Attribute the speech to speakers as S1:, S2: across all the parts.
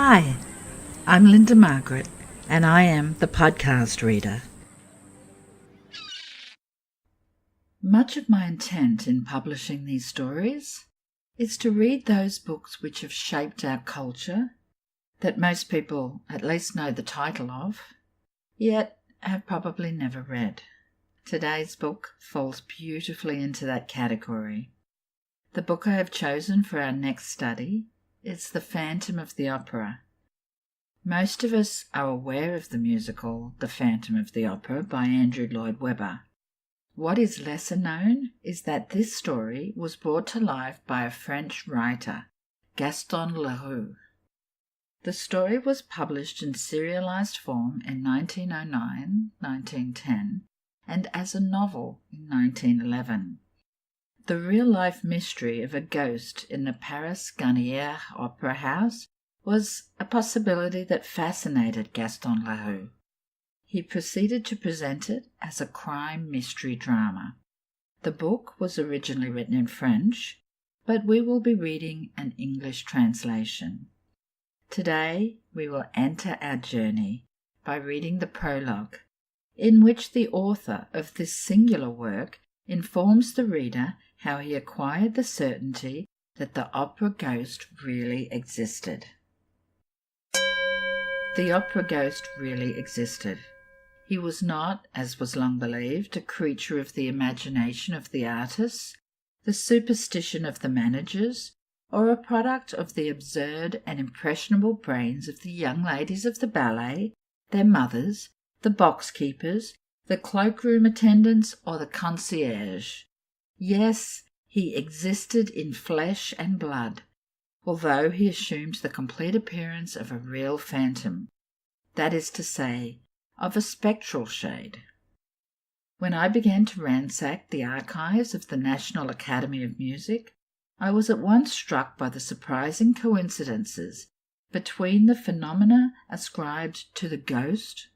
S1: Hi, I'm Linda Margaret, and I am the podcast reader. Much of my intent in publishing these stories is to read those books which have shaped our culture, that most people at least know the title of, yet have probably never read. Today's book falls beautifully into that category. The book I have chosen for our next study is The Phantom of the Opera. Most of us are aware of the musical The Phantom of the Opera by Andrew Lloyd Webber. What is lesser known is that this story was brought to life by a French writer, Gaston Leroux. The story was published in serialized form in 1909, 1910, and as a novel in 1911. The real-life mystery of a ghost in the Paris Garnier Opera House was a possibility that fascinated Gaston Leroux. He proceeded to present it as a crime mystery drama. The book was originally written in French, but we will be reading an English translation. Today we will enter our journey by reading the prologue, in which the author of this singular work informs the reader how he acquired the certainty that the opera ghost really existed. The opera ghost really existed. He was not, as was long believed, a creature of the imagination of the artists, the superstition of the managers, or a product of the absurd and impressionable brains of the young ladies of the ballet, their mothers, the box-keepers, the cloakroom attendants, or the concierge. Yes, he existed in flesh and blood, although he assumed the complete appearance of a real phantom, that is to say, of a spectral shade. When I began to ransack the archives of the National Academy of Music, I was at once struck by the surprising coincidences between the phenomena ascribed to the ghost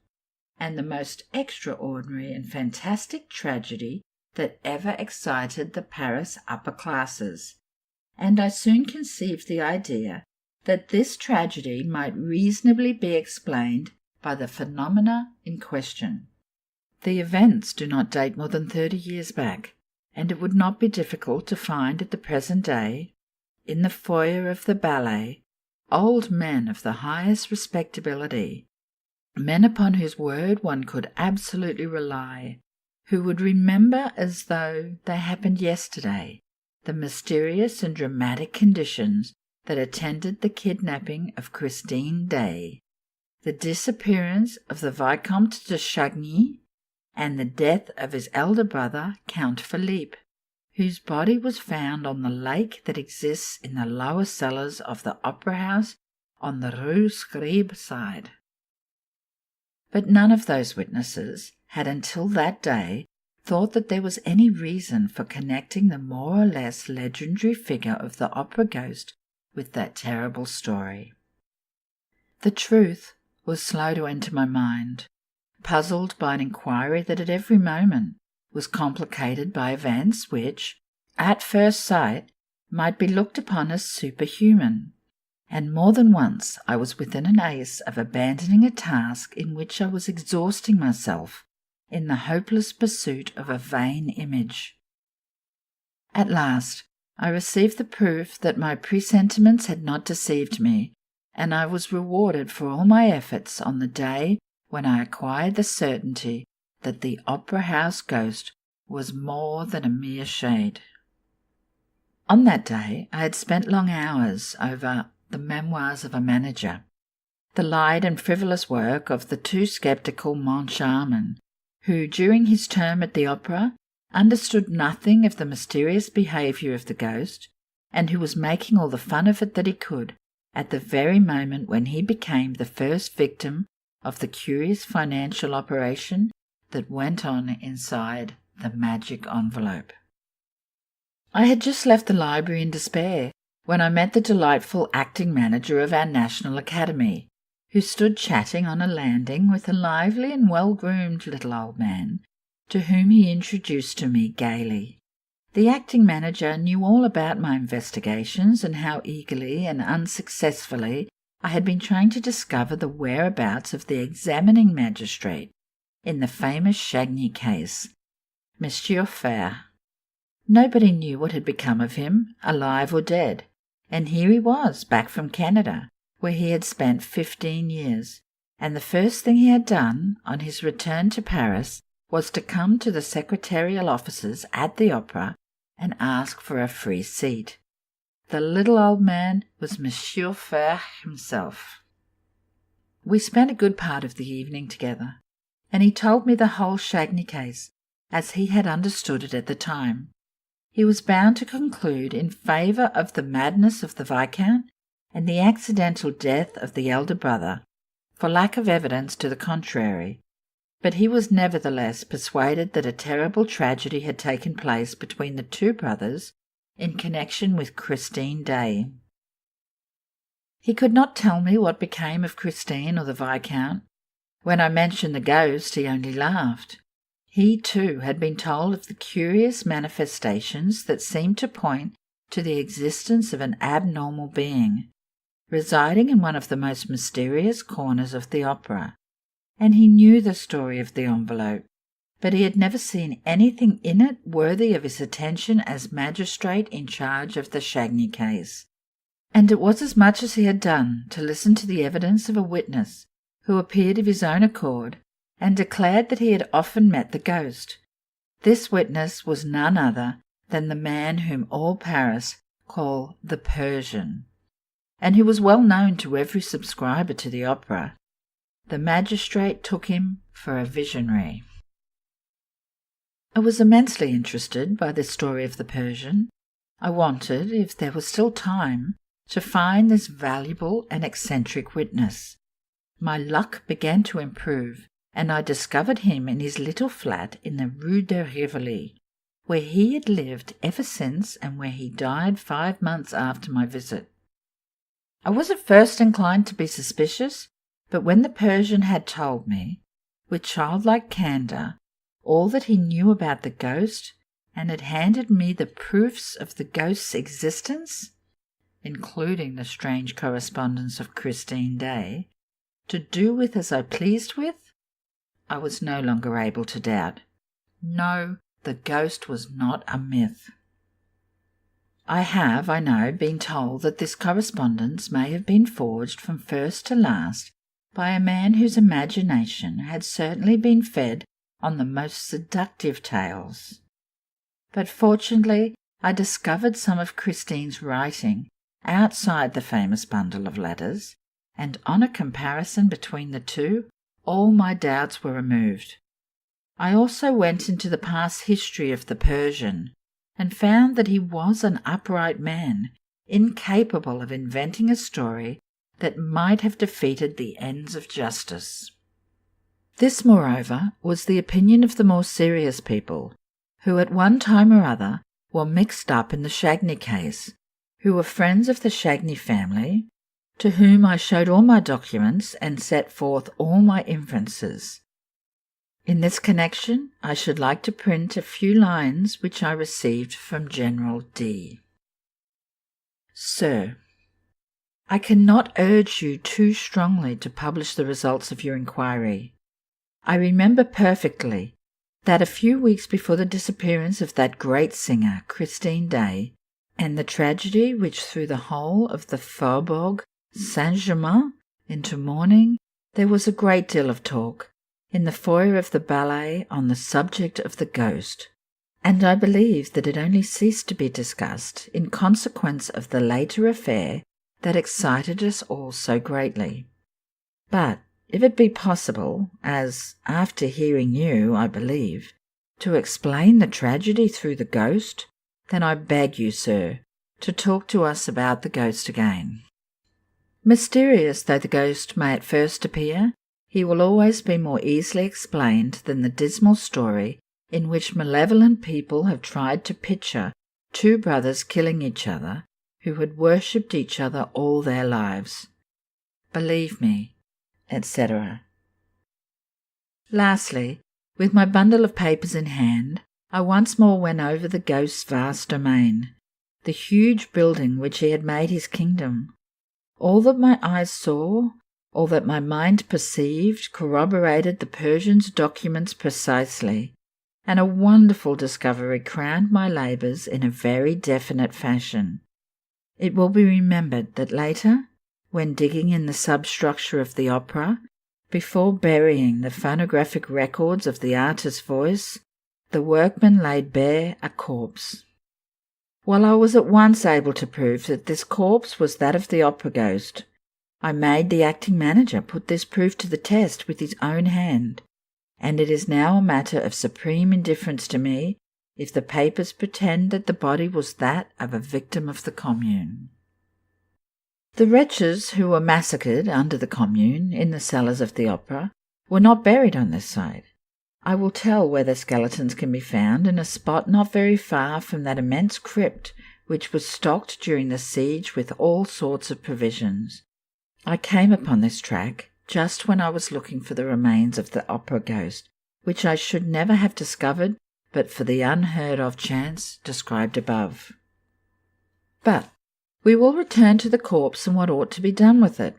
S1: and the most extraordinary and fantastic tragedy that ever excited the Paris upper classes, and I soon conceived the idea that this tragedy might reasonably be explained by the phenomena in question. The events do not date more than 30 years back, and it would not be difficult to find at the present day, in the foyer of the ballet, old men of the highest respectability, men upon whose word one could absolutely rely, who would remember as though they happened yesterday the mysterious and dramatic conditions that attended the kidnapping of Christine Daae, the disappearance of the Vicomte de Chagny, and the death of his elder brother, Count Philippe, whose body was found on the lake that exists in the lower cellars of the Opera House on the Rue Scribe side. But none of those witnesses had until that day thought that there was any reason for connecting the more or less legendary figure of the opera ghost with that terrible story. The truth was slow to enter my mind, puzzled by an inquiry that at every moment was complicated by events which, at first sight, might be looked upon as superhuman, and more than once I was within an ace of abandoning a task in which I was exhausting myself in the hopeless pursuit of a vain image. At last I received the proof that my presentiments had not deceived me, and I was rewarded for all my efforts on the day when I acquired the certainty that the Opera House ghost was more than a mere shade. On that day I had spent long hours over The Memoirs of a Manager, the light and frivolous work of the too sceptical Moncharmin, who, during his term at the opera, understood nothing of the mysterious behaviour of the ghost, and who was making all the fun of it that he could, at the very moment when he became the first victim of the curious financial operation that went on inside the magic envelope. I had just left the library in despair when I met the delightful acting manager of our National Academy, who stood chatting on a landing with a lively and well-groomed little old man, to whom he introduced to me gaily. The acting manager knew all about my investigations and how eagerly and unsuccessfully I had been trying to discover the whereabouts of the examining magistrate in the famous Chagny case, Monsieur Fer. Nobody knew what had become of him, alive or dead, and here he was, back from Canada, where he had spent 15 years, and the first thing he had done on his return to Paris was to come to the secretarial offices at the opera and ask for a free seat. The little old man was Monsieur Fer himself. We spent a good part of the evening together, and he told me the whole Chagny case, as he had understood it at the time. He was bound to conclude in favour of the madness of the Viscount and the accidental death of the elder brother, for lack of evidence to the contrary, but he was nevertheless persuaded that a terrible tragedy had taken place between the two brothers in connection with Christine Daae. He could not tell me what became of Christine or the Viscount. When I mentioned the ghost, he only laughed. He, too, had been told of the curious manifestations that seemed to point to the existence of an abnormal being, residing in one of the most mysterious corners of the opera, and he knew the story of the envelope, but he had never seen anything in it worthy of his attention as magistrate in charge of the Chagny case. And it was as much as he had done to listen to the evidence of a witness who appeared of his own accord and declared that he had often met the ghost. This witness was none other than the man whom all Paris call the Persian, and who was well known to every subscriber to the opera. The magistrate took him for a visionary. I was immensely interested by the story of the Persian. I wanted, if there was still time, to find this valuable and eccentric witness. My luck began to improve, and I discovered him in his little flat in the Rue de Rivoli, where he had lived ever since and where he died 5 months after my visit. I was at first inclined to be suspicious, but when the Persian had told me, with childlike candour, all that he knew about the ghost, and had handed me the proofs of the ghost's existence, including the strange correspondence of Christine Daae, to do with as I pleased with, I was no longer able to doubt. No, the ghost was not a myth. I have, I know, been told that this correspondence may have been forged from first to last by a man whose imagination had certainly been fed on the most seductive tales. But fortunately I discovered some of Christine's writing outside the famous bundle of letters, and on a comparison between the two, all my doubts were removed. I also went into the past history of the Persian, and found that he was an upright man, incapable of inventing a story that might have defeated the ends of justice. This, moreover, was the opinion of the more serious people, who at one time or other were mixed up in the Chagny case, who were friends of the Chagny family, to whom I showed all my documents and set forth all my inferences. In this connection, I should like to print a few lines which I received from General D. Sir, I cannot urge you too strongly to publish the results of your inquiry. I remember perfectly that a few weeks before the disappearance of that great singer, Christine Daae, and the tragedy which threw the whole of the Faubourg Saint-Germain into mourning, there was a great deal of talk in the foyer of the ballet on the subject of the ghost, and I believe that it only ceased to be discussed in consequence of the later affair that excited us all so greatly. But if it be possible, as, after hearing you, I believe, to explain the tragedy through the ghost, then I beg you, sir, to talk to us about the ghost again. Mysterious though the ghost may at first appear, he will always be more easily explained than the dismal story in which malevolent people have tried to picture two brothers killing each other who had worshipped each other all their lives. Believe me, etc. Lastly, with my bundle of papers in hand, I once more went over the ghost's vast domain, the huge building which he had made his kingdom. All that my eyes saw, all that my mind perceived, corroborated the Persian's documents precisely, and a wonderful discovery crowned my labours in a very definite fashion. It will be remembered that later, when digging in the substructure of the opera, before burying the phonographic records of the artist's voice, the workmen laid bare a corpse. While I was at once able to prove that this corpse was that of the opera ghost, I made the acting manager put this proof to the test with his own hand, and it is now a matter of supreme indifference to me if the papers pretend that the body was that of a victim of the Commune. The wretches who were massacred under the Commune in the cellars of the opera were not buried on this side. I will tell where their skeletons can be found in a spot not very far from that immense crypt which was stocked during the siege with all sorts of provisions. I came upon this track just when I was looking for the remains of the opera ghost, which I should never have discovered but for the unheard-of chance described above. But we will return to the corpse and what ought to be done with it.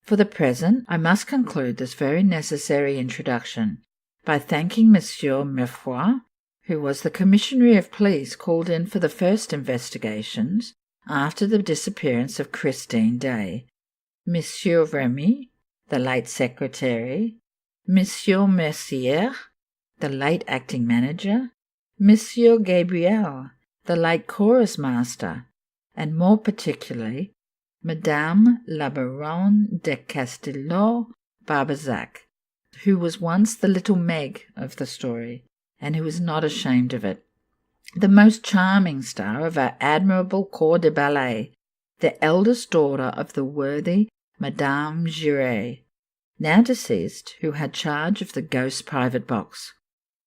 S1: For the present, I must conclude this very necessary introduction by thanking Monsieur Meffroy, who was the Commissary of Police called in for the first investigations after the disappearance of Christine Day, Monsieur Remy, the late secretary, Monsieur Mercier, the late acting manager, Monsieur Gabriel, the late chorus master, and more particularly Madame la Baronne de Castelnau-Barbezac, who was once the little Meg of the story, and who is not ashamed of it, the most charming star of our admirable corps de ballet, the eldest daughter of the worthy Madame Giray, now deceased, who had charge of the ghost's private box.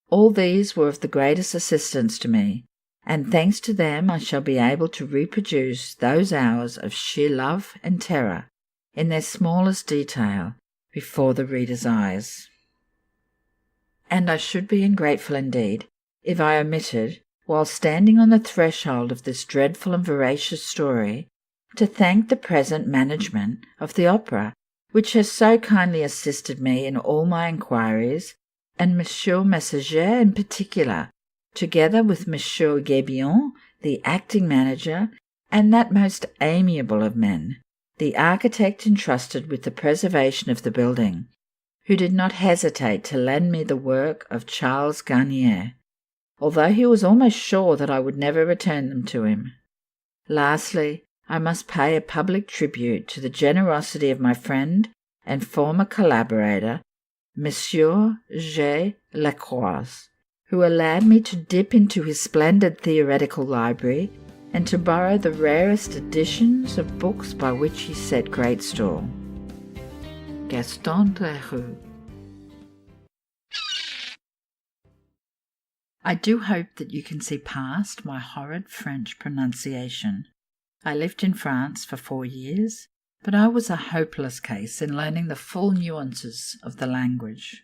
S1: All these were of the greatest assistance to me, and thanks to them I shall be able to reproduce those hours of sheer love and terror in their smallest detail before the reader's eyes. And I should be ungrateful indeed if I omitted, while standing on the threshold of this dreadful and veracious story, to thank the present management of the opera, which has so kindly assisted me in all my inquiries, and Monsieur Messager in particular, together with Monsieur Guébillon, the acting manager, and that most amiable of men, the architect entrusted with the preservation of the building, who did not hesitate to lend me the work of Charles Garnier, although he was almost sure that I would never return them to him. Lastly, I must pay a public tribute to the generosity of my friend and former collaborator, Monsieur G. Lacroix, who allowed me to dip into his splendid theoretical library and to borrow the rarest editions of books by which he set great store. Gaston Dreyroux. I do hope that you can see past my horrid French pronunciation. I lived in France for 4 years, but I was a hopeless case in learning the full nuances of the language.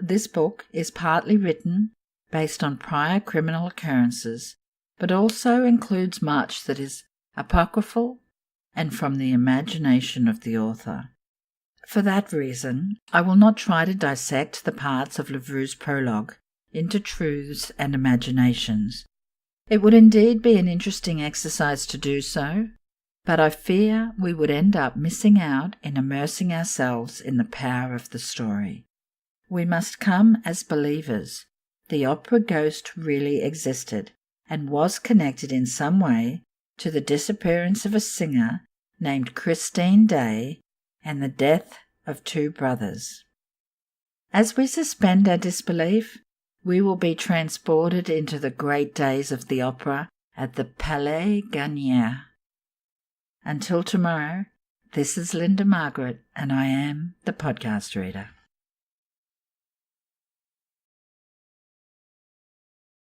S1: This book is partly written based on prior criminal occurrences, but also includes much that is apocryphal and from the imagination of the author. For that reason, I will not try to dissect the parts of Lavroux's prologue into truths and imaginations. It would indeed be an interesting exercise to do so, but I fear we would end up missing out in immersing ourselves in the power of the story. We must come as believers. The opera ghost really existed and was connected in some way to the disappearance of a singer named Christine Day and the death of 2 brothers. As we suspend our disbelief, we will be transported into the great days of the opera at the Palais Garnier. Until tomorrow, this is Linda Margaret, and I am the Podcast Reader.